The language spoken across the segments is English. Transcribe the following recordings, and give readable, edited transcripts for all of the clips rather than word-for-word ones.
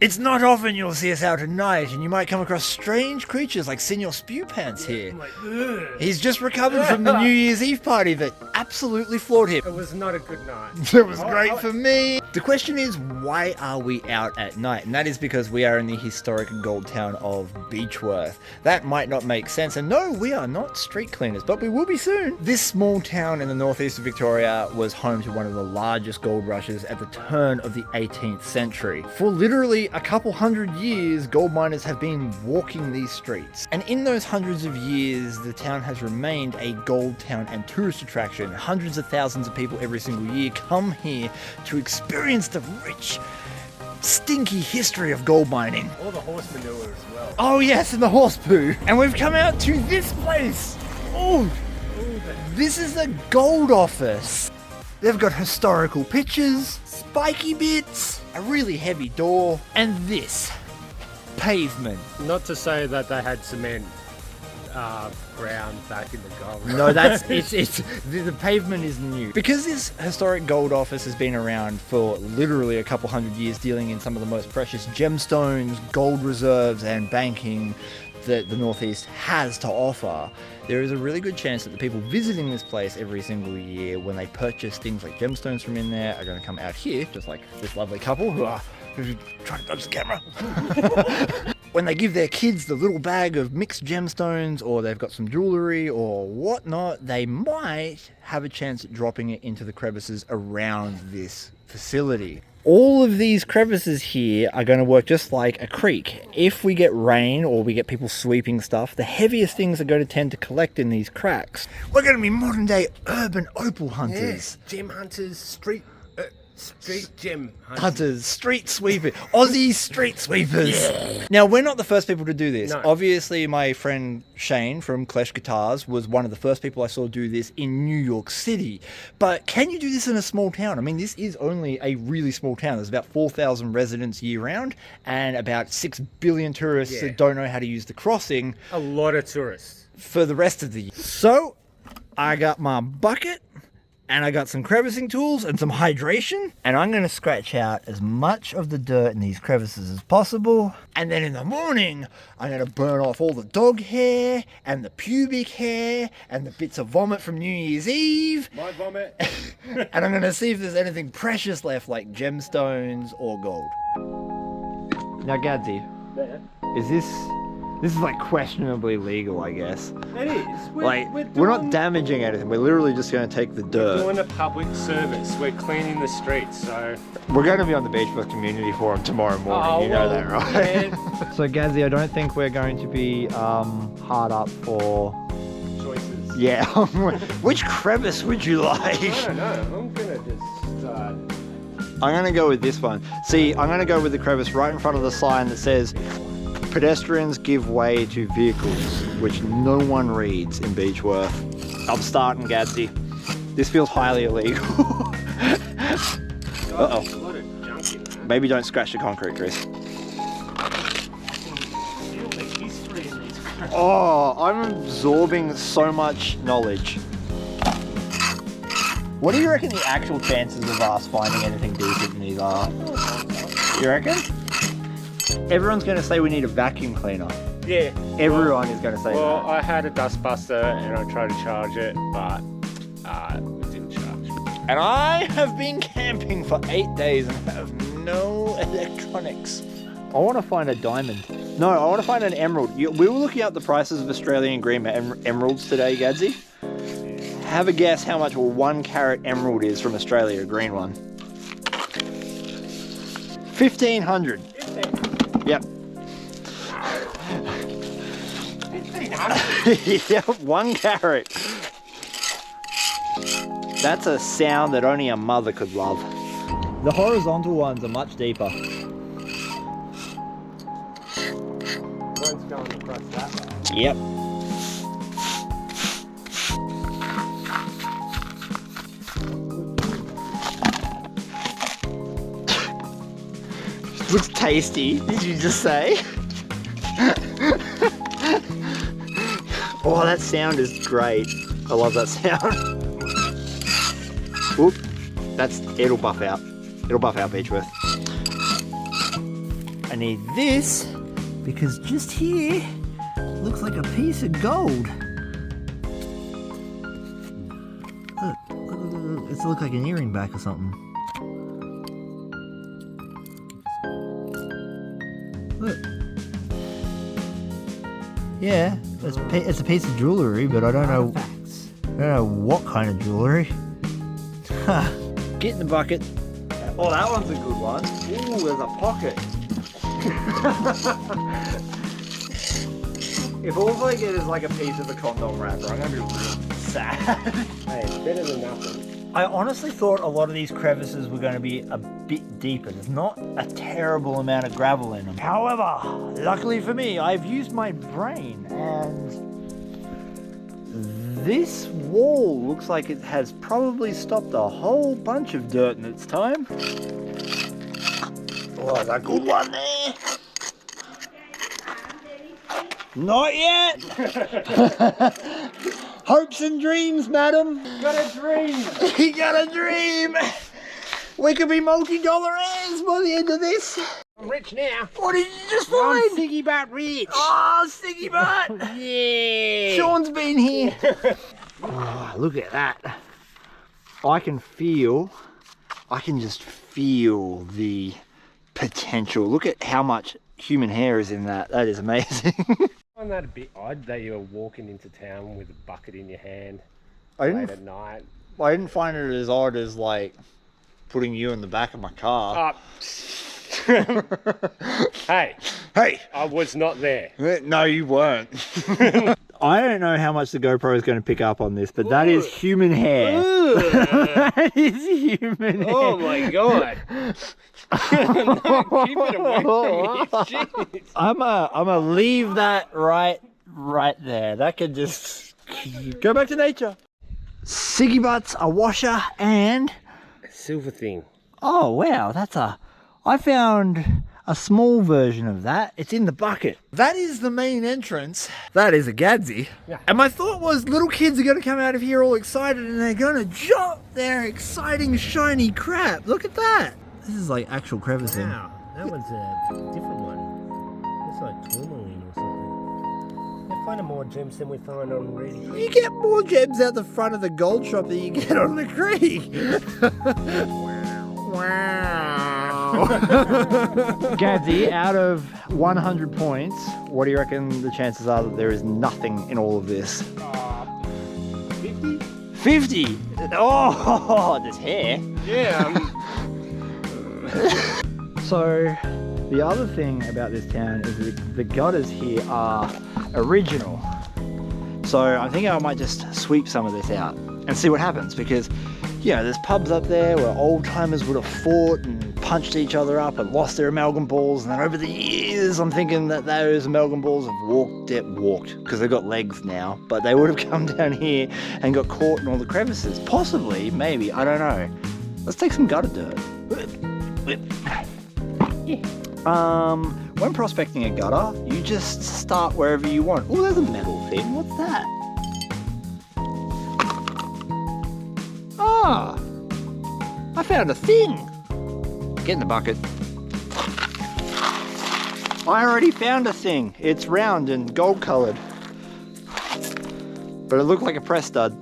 It's not often you'll see us out at night, and you might come across strange creatures like Senor Spewpants here. I'm like, ugh. He's just recovered from the New Year's Eve party that absolutely floored him. It was not a good night. It was great for me. The question is, why are we out at night? And that is because we are in the historic gold town of Beechworth. That might not make sense, and no, we are not street cleaners, but we will be soon. This small town in the northeast of Victoria was home to one of the largest gold rushes at the turn of the 18th century. For literally a couple hundred years, gold miners have been walking these streets. And in those hundreds of years, the town has remained a gold town and tourist attraction. Hundreds of thousands of people every single year come here to experience the rich, stinky history of gold mining. All the horse manure as well. Oh yes, and the horse poo. And we've come out to this place. Oh, this is the gold office. They've got historical pictures, spiky bits, a really heavy door, and this pavement. Not to say that they had cement brown back in the gold. No, the pavement is new. Because this historic gold office has been around for literally a couple hundred years, dealing in some of the most precious gemstones, gold reserves, and banking that the Northeast has to offer, there is a really good chance that the people visiting this place every single year, when they purchase things like gemstones from in there, are going to come out here, just like this lovely couple who are trying to dodge the camera. When they give their kids the little bag of mixed gemstones, or they've got some jewellery or whatnot, they might have a chance at dropping it into the crevices around this facility. All of these crevices here are going to work just like a creek. If we get rain or we get people sweeping stuff, the heaviest things are going to tend to collect in these cracks. We're going to be modern day urban opal hunters. Yeah. Gem hunters, street gem Hunters, street sweepers, Aussie street sweepers. Yeah. Now, we're not the first people to do this. No. Obviously, my friend Shane from Clash Guitars was one of the first people I saw do this in New York City. But can you do this in a small town? I mean, this is only a really small town. There's about 4,000 residents year round and about 6 billion tourists that don't know how to use the crossing. A lot of tourists. For the rest of the year. So, I got my bucket. And I got some crevicing tools and some hydration. And I'm going to scratch out as much of the dirt in these crevices as possible. And then in the morning, I'm going to burn off all the dog hair and the pubic hair and the bits of vomit from New Year's Eve. My vomit. And I'm going to see if there's anything precious left, like gemstones or gold. Now, Gadsy, is this is like questionably legal, I guess. It is. We're not damaging anything. We're literally just going to take the dirt. We're doing a public service. We're cleaning the streets, so... We're going to be on the Beechworth Community Forum tomorrow morning. Know that, right? Yeah. So, Gadsy, I don't think we're going to be hard up for... choices. Yeah. Which crevice would you like? I don't know. I'm going to just start... I'm going to go with this one. See, I'm going to go with the crevice right in front of the sign that says... Pedestrians give way to vehicles, which no one reads in Beechworth. I'm starting, Gadsy. This feels highly illegal. Uh-oh. There's a lot of junk in there. Maybe don't scratch the concrete, Chris. Feel the history in these cracks. Oh, I'm absorbing so much knowledge. What do you reckon the actual chances of us finding anything decent in these are? You reckon? Everyone's going to say we need a vacuum cleaner. Yeah. Everyone is going to say Well, that. I had a dustbuster and I tried to charge it, but it didn't charge. And I have been camping for 8 days and have no electronics. I want to find a diamond. No, I want to find an emerald. We were looking up the prices of Australian green emeralds today, Gadsy. Have a guess how much a 1 carat emerald is from Australia, a green one. 1,500. Yep. 1,500? Yep, 1 carat. That's a sound that only a mother could love. The horizontal ones are much deeper. One's going across that way. Yep. Looks tasty, did you just say? Oh, that sound is great. I love that sound. Oop, it'll buff out. It'll buff out Beechworth. I need this because just here looks like a piece of gold. Look, it's look like an earring back or something. Look. Yeah, it's a piece of jewellery, but I don't know what kind of jewellery. Get in the bucket. Oh, that one's a good one. Ooh, there's a pocket. If all I get is like a piece of the condom wrapper, I'm gonna be real sad. Hey, it's better than nothing. I honestly thought a lot of these crevices were going to be a bit deeper. There's not a terrible amount of gravel in them. However, luckily for me, I've used my brain and this wall looks like it has probably stopped a whole bunch of dirt in its time. Oh, there's a good one there. Not yet. Hopes and dreams, madam. Got a dream. He got a dream. We could be multi-dollaraires by the end of this. I'm rich now. What did you just I'm find? Sticky Butt Rich. Oh, Sticky Butt. Yeah. Sean's been here. Oh, look at that. I can just feel the potential. Look at how much human hair is in that. That is amazing. I find that a bit odd that you were walking into town with a bucket in your hand I late at night. didn't find it as odd as like putting you in the back of my car. Hey, Hey, I was not there. no, you weren't. I don't know how much the GoPro is going to pick up on this, but that is human hair. That is human hair. Oh my god. No, keep it away from me. Jeez. I'm gonna leave that right there. That could just go back to nature. Siggy Butts, a washer, and A silver thing. oh wow, I found a small version of that. It's in the bucket. That is the main entrance. That is a Gadsby. Yeah. And my thought was little kids are gonna come out of here all excited and they're gonna jump their exciting shiny crap. Look at that. This is like actual crevicing. Wow, that one's a different one. It's like tourmaline or something. They're finding more gems than we find on Reedy Creek. You get more gems out the front of the gold shop than you get on the creek. Wow. Gadsby, out of 100 points, what do you reckon the chances are that there is nothing in all of this? 50? 50! Oh, there's hair. Yeah. So, the other thing about this town is that the gutters here are original. So I'm thinking I might just sweep some of this out and see what happens, because there's pubs up there where old timers would have fought and punched each other up and lost their amalgam balls, and then over the years I'm thinking that those amalgam balls have walked because they've got legs now, but they would have come down here and got caught in all the crevices. Possibly, maybe, I don't know. Let's take some gutter dirt. When prospecting a gutter, you just start wherever you want. Oh, there's a metal thing. What's that? Ah, I found a thing. Get in the bucket. I already found a thing. It's round and gold colored, but it looked like a press stud.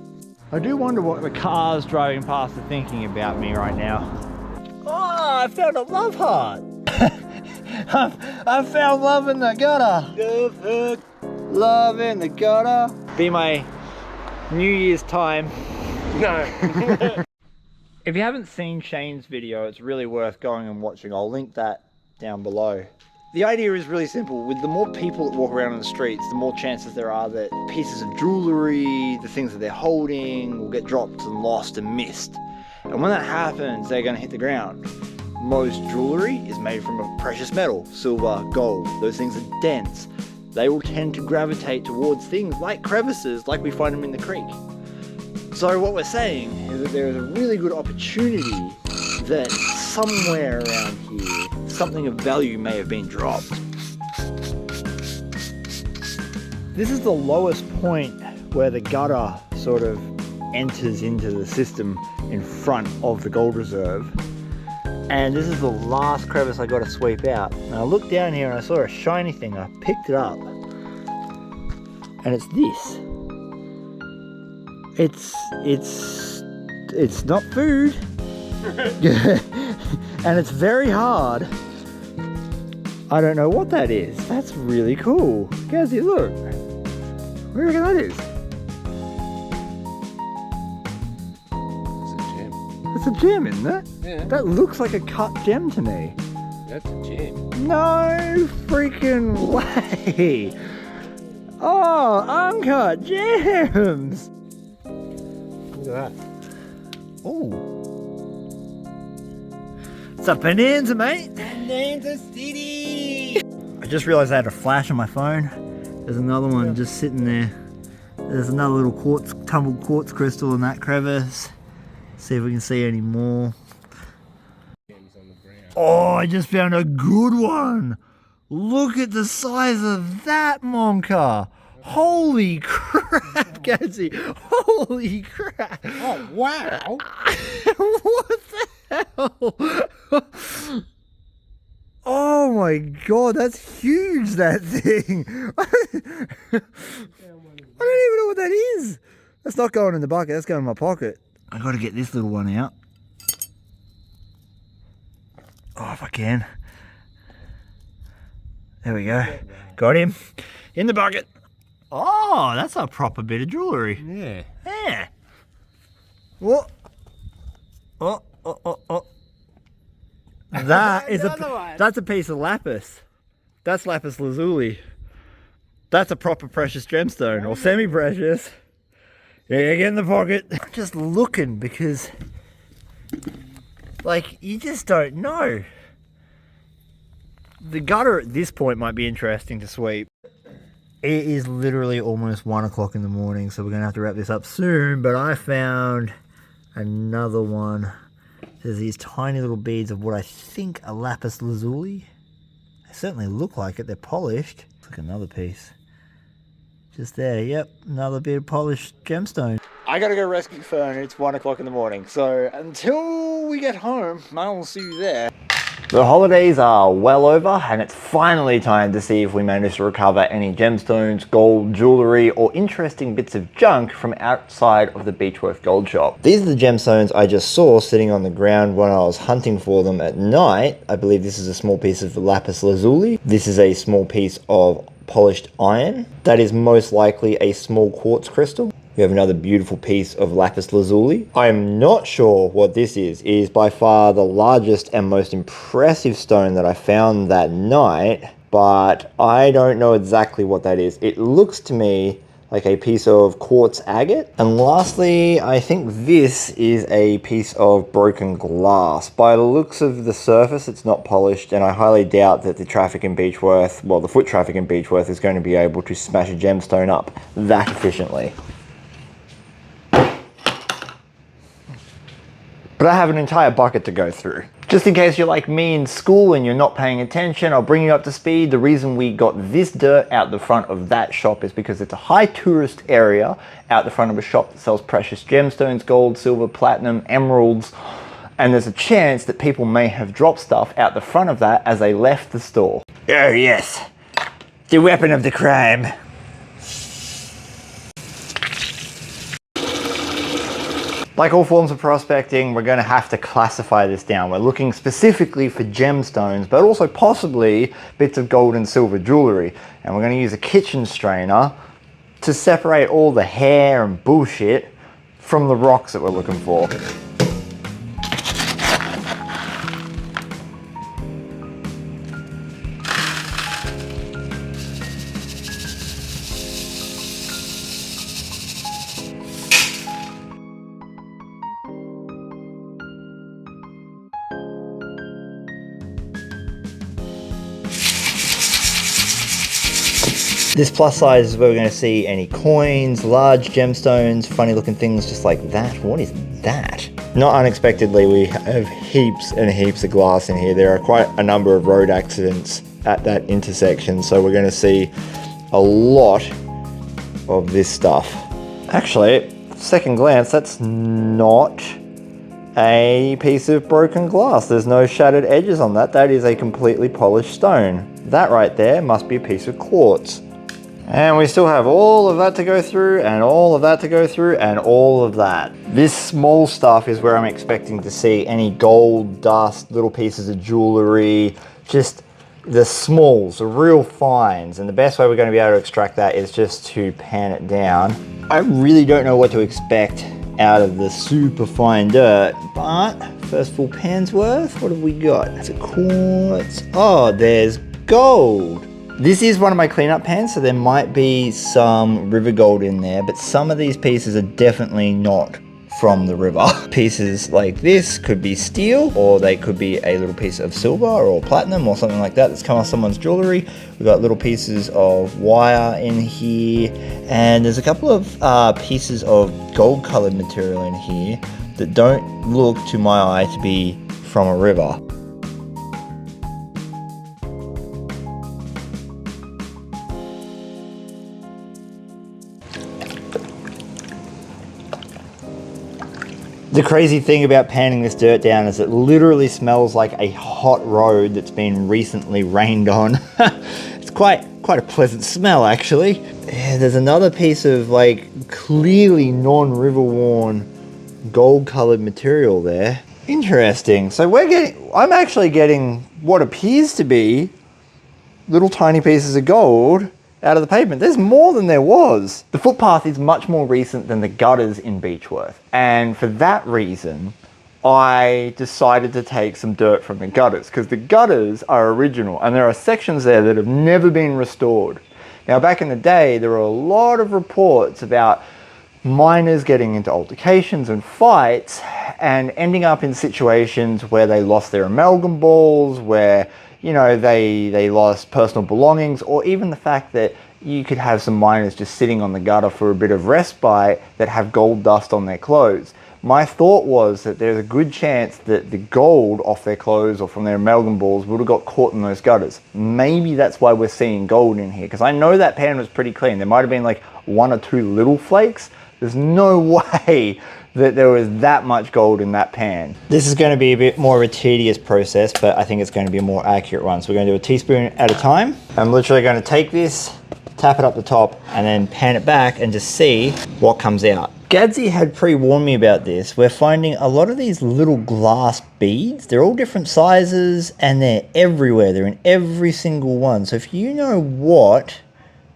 I do wonder what the cars driving past are thinking about me right now. Oh, I found a love heart. I found love in the gutter. Love in the gutter. Be my New Year's time. No. If you haven't seen Shane's video, it's really worth going and watching. I'll link that down below. The idea is really simple. With the more people that walk around in the streets, the more chances there are that pieces of jewellery, the things that they're holding, will get dropped and lost and missed. And when that happens, they're going to hit the ground. Most jewellery is made from a precious metal, silver, gold. Those things are dense. They will tend to gravitate towards things like crevices, like we find them in the creek. So what we're saying is that there is a really good opportunity that somewhere around here, something of value may have been dropped. This is the lowest point where the gutter sort of enters into the system in front of the gold reserve. And this is the last crevice I got to sweep out. And I looked down here and I saw a shiny thing. I picked it up. And it's this. It's not food. And it's very hard. I don't know what that is. That's really cool. Gazzy, look. What do you reckon that is? It's a gem, isn't it? Yeah. That looks like a cut gem to me. That's a gem. No freaking way! Oh, uncut gems! Look at that. Oh. It's a bonanza, mate. Bonanza City! I just realised I had a flash on my phone. There's another one just sitting there. There's another little tumbled quartz crystal in that crevice. See if we can see any more. Oh, I just found a good one. Look at the size of that monka. Holy crap, Gadsy. Holy crap. Oh, wow. What the hell? Oh my god, that's huge, that thing. I don't even know what that is. That's not going in the bucket, that's going in my pocket. I gotta get this little one out. Oh, if I can. There we go. Got him. In the bucket. Oh, that's a proper bit of jewellery. Yeah. Yeah. What? Oh. That is that's a piece of lapis. That's lapis lazuli. That's a proper precious gemstone, or semi-precious. Yeah, get in the pocket. I'm just looking because, like, you just don't know. The gutter at this point might be interesting to sweep. It is literally almost 1 o'clock in the morning, so we're going to have to wrap this up soon, but I found another one. There's these tiny little beads of what I think are lapis lazuli. They certainly look like it. They're polished. Look, another piece. Just there, yep, another bit of polished gemstone. I gotta go rescue Fern. It's 1 o'clock in the morning, so until we get home, I will see you there. The holidays are well over, and it's finally time to see if we manage to recover any gemstones, gold, jewellery, or interesting bits of junk from outside of the Beechworth Gold Shop. These are the gemstones I just saw sitting on the ground when I was hunting for them at night. I believe this is a small piece of lapis lazuli. This is a small piece of polished iron. That is most likely a small quartz crystal. We have another beautiful piece of lapis lazuli. I am not sure what this is. It is by far the largest and most impressive stone that I found that night, but I don't know exactly what that is. It looks to me like a piece of quartz agate. And lastly, I think this is a piece of broken glass. By the looks of the surface, it's not polished, and I highly doubt that the traffic in Beechworth, well, the foot traffic in Beechworth is going to be able to smash a gemstone up that efficiently. But I have an entire bucket to go through. Just in case you're like me in school and you're not paying attention, I'll bring you up to speed. The reason we got this dirt out the front of that shop is because it's a high tourist area out the front of a shop that sells precious gemstones, gold, silver, platinum, emeralds, and there's a chance that people may have dropped stuff out the front of that as they left the store. Oh yes, the weapon of the crime. Like all forms of prospecting, we're going to have to classify this down. We're looking specifically for gemstones, but also possibly bits of gold and silver jewellery. And we're going to use a kitchen strainer to separate all the hair and bullshit from the rocks that we're looking for. This plus size is where we're going to see any coins, large gemstones, funny looking things just like that. What is that? Not unexpectedly, we have heaps and heaps of glass in here. There are quite a number of road accidents at that intersection, so we're going to see a lot of this stuff. Actually, second glance, that's not a piece of broken glass. There's no shattered edges on that. That is a completely polished stone. That right there must be a piece of quartz. And we still have all of that to go through, and all of that to go through, and all of that. This small stuff is where I'm expecting to see any gold dust, little pieces of jewelry, just the smalls, the real fines. And the best way we're going to be able to extract that is just to pan it down. I really don't know what to expect out of the super fine dirt, but first full pan's worth. What have we got? It's a quartz. Oh, there's gold. This is one of my cleanup pans, so there might be some river gold in there, but some of these pieces are definitely not from the river. Pieces like this could be steel, or they could be a little piece of silver or platinum or something like that that's come off someone's jewelry. We've got little pieces of wire in here, and there's a couple of pieces of gold colored material in here that don't look to my eye to be from a river. The crazy thing about panning this dirt down is it literally smells like a hot road that's been recently rained on. It's quite a pleasant smell, actually. Yeah, there's another piece of like clearly non-river worn gold colored material there. Interesting. So I'm actually getting what appears to be little tiny pieces of gold out of the pavement. There's more than there was. The footpath is much more recent than the gutters in Beechworth, and for that reason I decided to take some dirt from the gutters, because the gutters are original and there are sections there that have never been restored. Now, back in the day there were a lot of reports about miners getting into altercations and fights and ending up in situations where they lost their amalgam balls, where they lost personal belongings, or even the fact that you could have some miners just sitting on the gutter for a bit of respite that have gold dust on their clothes. My thought was that there's a good chance that the gold off their clothes or from their amalgam balls would have got caught in those gutters. Maybe that's why we're seeing gold in here, because I know that pan was pretty clean. There might have been like one or two little flakes. There's no way that there was that much gold in that pan. This is going to be a bit more of a tedious process, but I think it's going to be a more accurate one. So we're going to do a teaspoon at a time. I'm literally going to take this, tap it up the top, and then pan it back and just see what comes out. Gadsy had pre-warned me about this. We're finding a lot of these little glass beads. They're all different sizes and they're everywhere. They're in every single one. So if you know what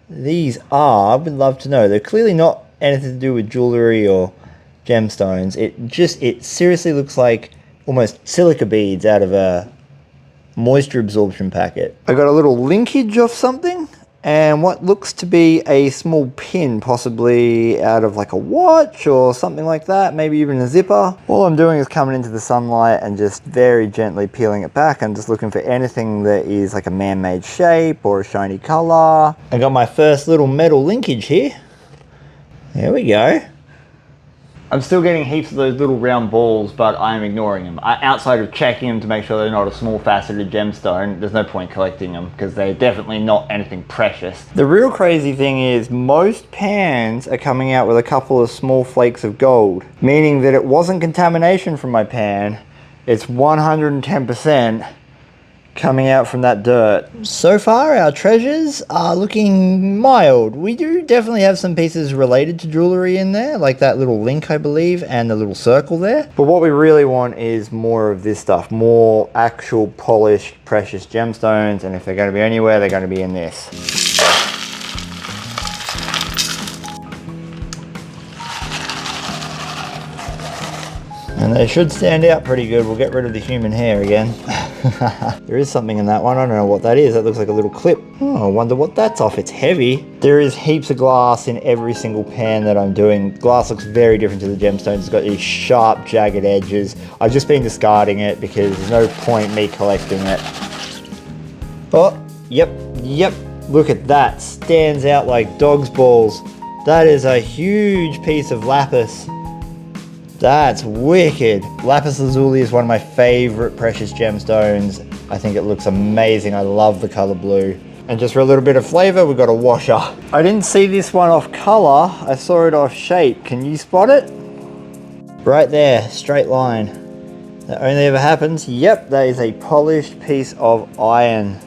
these are, I would love to know. They're clearly not anything to do with jewelry or gemstones. It seriously looks like almost silica beads out of a moisture absorption packet. I got a little linkage of something and what looks to be a small pin, possibly out of like a watch or something like that, maybe even a zipper. All I'm doing is coming into the sunlight and just very gently peeling it back. I'm just looking for anything that is like a man-made shape or a shiny color. I got my first little metal linkage here. There we go. I'm still getting heaps of those little round balls, but I'm ignoring them. Outside of checking them to make sure they're not a small faceted gemstone, there's no point collecting them because they're definitely not anything precious. The real crazy thing is most pans are coming out with a couple of small flakes of gold, meaning that it wasn't contamination from my pan. It's 110% coming out from that dirt. So far, our treasures are looking mild. We do definitely have some pieces related to jewelry in there, like that little link, I believe, and the little circle there. But what we really want is more of this stuff, more actual polished, precious gemstones, and if they're going to be anywhere, they're going to be in this. And they should stand out pretty good. We'll get rid of the human hair again. There is something in that one. I don't know what that is. That looks like a little clip. Oh, I wonder what that's off. It's heavy. There is heaps of glass in every single pan that I'm doing. Glass looks very different to the gemstones. It's got these sharp, jagged edges. I've just been discarding it because there's no point me collecting it. Oh, yep. Look at that. Stands out like dog's balls. That is a huge piece of lapis. That's wicked. Lapis lazuli is one of my favorite precious gemstones. I think it looks amazing. I love the color blue. And just for a little bit of flavor, we've got a washer. I didn't see this one off color. I saw it off shape. Can you spot it? Right there, straight line. That only ever happens. Yep, that is a polished piece of iron.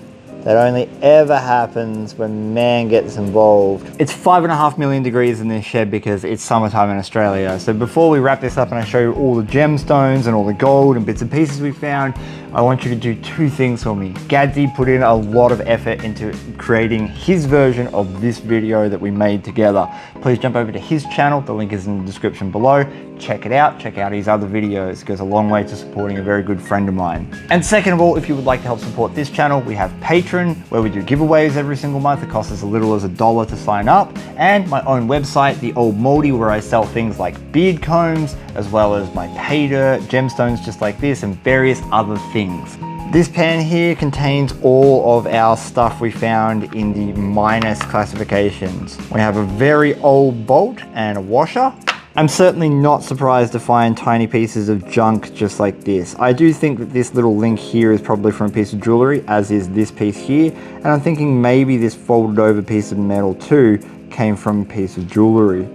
That only ever happens when man gets involved. It's 5.5 million degrees in this shed because it's summertime in Australia. So before we wrap this up and I show you all the gemstones and all the gold and bits and pieces we found, I want you to do two things for me. Gadsy put in a lot of effort into creating his version of this video that we made together. Please jump over to his channel. The link is in the description below. Check it out. Check out his other videos. It goes a long way to supporting a very good friend of mine. And second of all, if you would like to help support this channel, we have Patreon, where we do giveaways every single month. It costs as little as $1 to sign up. And my own website, The Old Moldy, where I sell things like beard combs, as well as my pay dirt, gemstones just like this, and various other things. This pan here contains all of our stuff we found in the minus classifications. We have a very old bolt and a washer. I'm certainly not surprised to find tiny pieces of junk just like this. I do think that this little link here is probably from a piece of jewelry, as is this piece here. And I'm thinking maybe this folded over piece of metal too came from a piece of jewelry.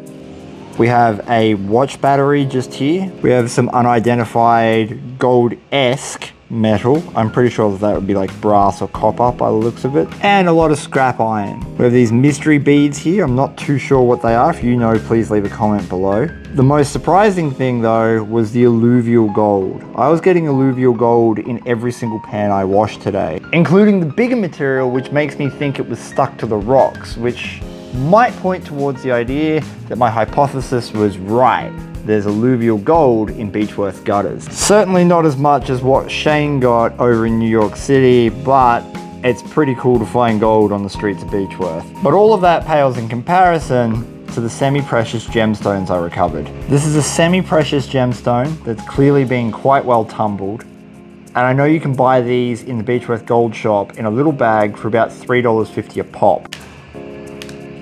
We have a watch battery just here. We have some unidentified gold-esque metal. I'm pretty sure that would be like brass or copper by the looks of it. And a lot of scrap iron. We have these mystery beads here. I'm not too sure what they are. If you know, please leave a comment below. The most surprising thing though was the alluvial gold. I was getting alluvial gold in every single pan I washed today, including the bigger material, which makes me think it was stuck to the rocks, which might point towards the idea that my hypothesis was right. There's alluvial gold in Beechworth gutters. Certainly not as much as what Shane got over in New York City, but it's pretty cool to find gold on the streets of Beechworth. But all of that pales in comparison to the semi-precious gemstones I recovered. This is a semi-precious gemstone that's clearly been quite well tumbled. And I know you can buy these in the Beechworth Gold Shop in a little bag for about $3.50 a pop.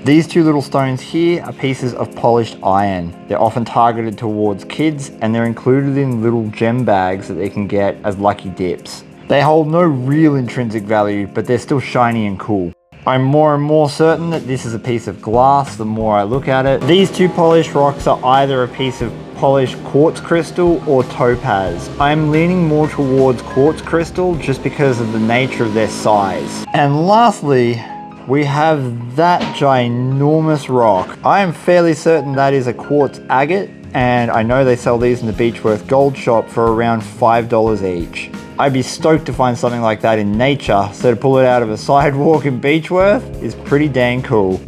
These two little stones here are pieces of polished iron. They're often targeted towards kids, and they're included in little gem bags that they can get as lucky dips. They hold no real intrinsic value, but they're still shiny and cool. I'm more and more certain that this is a piece of glass the more I look at it. These two polished rocks are either a piece of polished quartz crystal or topaz. I'm leaning more towards quartz crystal just because of the nature of their size. And lastly, we have that ginormous rock. I am fairly certain that is a quartz agate, and I know they sell these in the Beechworth Gold Shop for around $5 each. I'd be stoked to find something like that in nature, so to pull it out of a sidewalk in Beechworth is pretty dang cool.